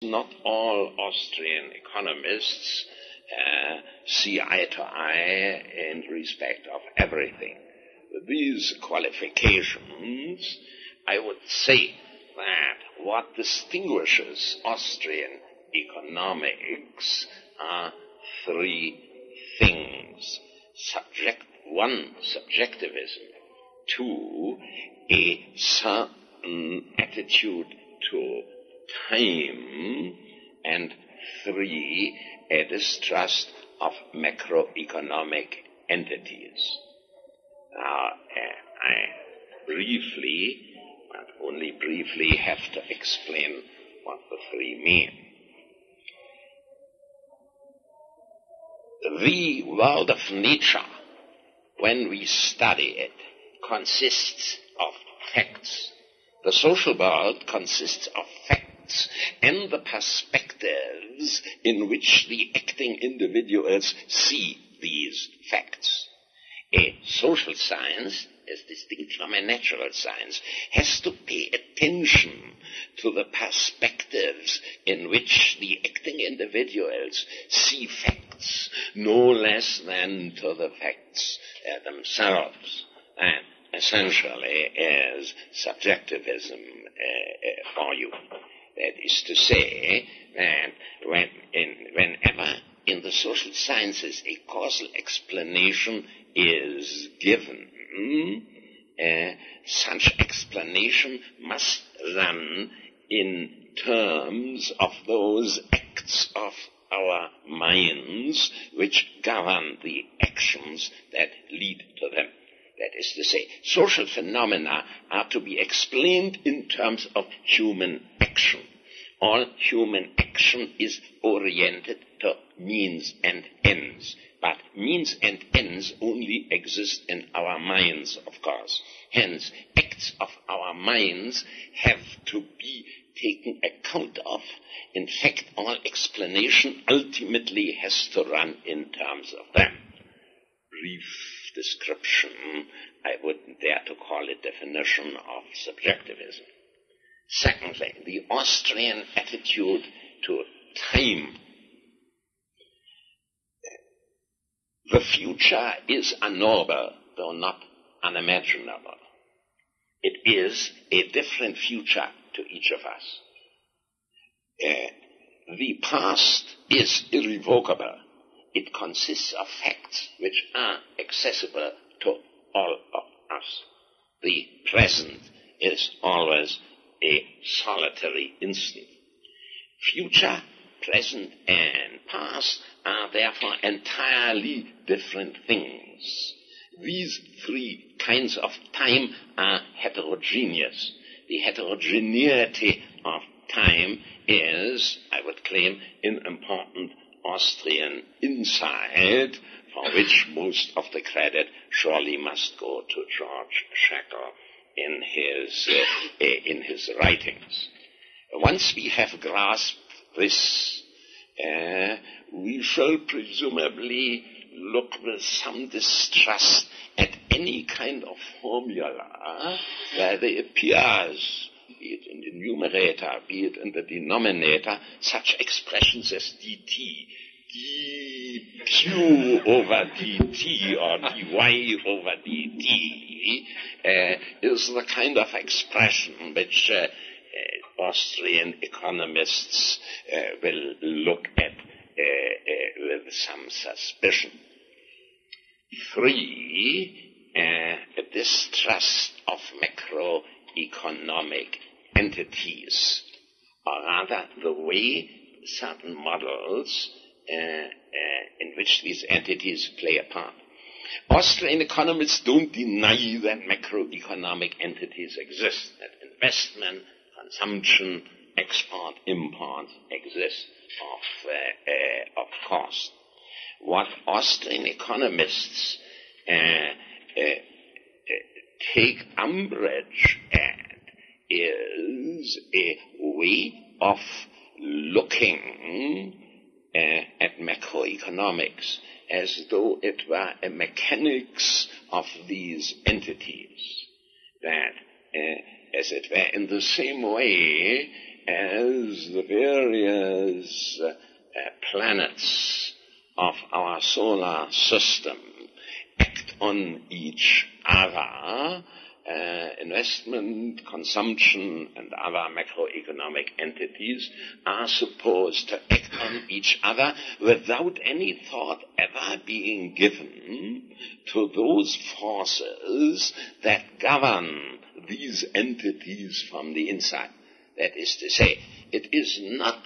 not all Austrian economists see eye to eye in respect of everything. With these qualifications, I would say that what distinguishes Austrian economics are three things. One, subjectivism. Two, a certain attitude to time. And three, a distrust of macroeconomic entities. Now, I briefly, but only briefly, have to explain what the three mean. The world of nature, when we study it, consists of facts. The social world consists of facts and the perspectives in which the acting individuals see these facts. A social science, as distinct from a natural science, has to pay attention to the perspectives in which the acting individuals see facts, no less than to the facts themselves. And essentially as subjectivism for you. That is to say, that whenever in the social sciences a causal explanation is given, such explanation must run in terms of those acts of our minds which govern the actions that lead to them. That is to say, social phenomena are to be explained in terms of human action. All human action is oriented to means and ends. But means and ends only exist in our minds, of course. Hence, acts of our minds have to be taken account of. In fact, all explanation ultimately has to run in terms of them. Brief description, I wouldn't dare to call it definition of subjectivism. Secondly, the Austrian attitude to time. The future is unknowable, though not unimaginable. It is a different future to each of us. The past is irrevocable. It consists of facts which are accessible to all of us. The present is always a solitary instant. Future, present, and past are therefore entirely different things. These three kinds of time are heterogeneous. The heterogeneity of time is, I would claim, an important Austrian insight, for which most of the credit surely must go to George Shackle in his writings. Once we have grasped this, we shall presumably look with some distrust at any kind of formula where there appears, be it in the numerator, be it in the denominator, such expressions as dt, dq over dt or dy over dt is the kind of expression which Austrian economists will look at with some suspicion. Three, a distrust of macroeconomic entities, or rather the way certain models in which these entities play a part. Austrian economists don't deny that macroeconomic entities exist, that investment, consumption, export, import exist, of course. What Austrian economists take umbrage at is a way of looking at macroeconomics as though it were a mechanics of these entities, that as it were in the same way as the various planets of our solar system act on each other, investment, consumption, and other macroeconomic entities are supposed to act on each other without any thought ever being given to those forces that govern these entities from the inside. That is to say, it is not,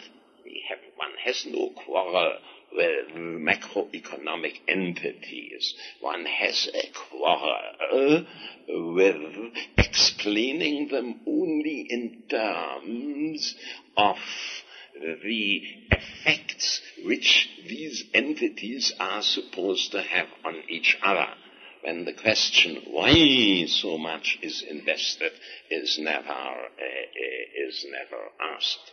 one has no quarrel with macroeconomic entities. One has a quarrel with explaining them only in terms of the effects which these entities are supposed to have on each other, when the question why so much is invested is never asked.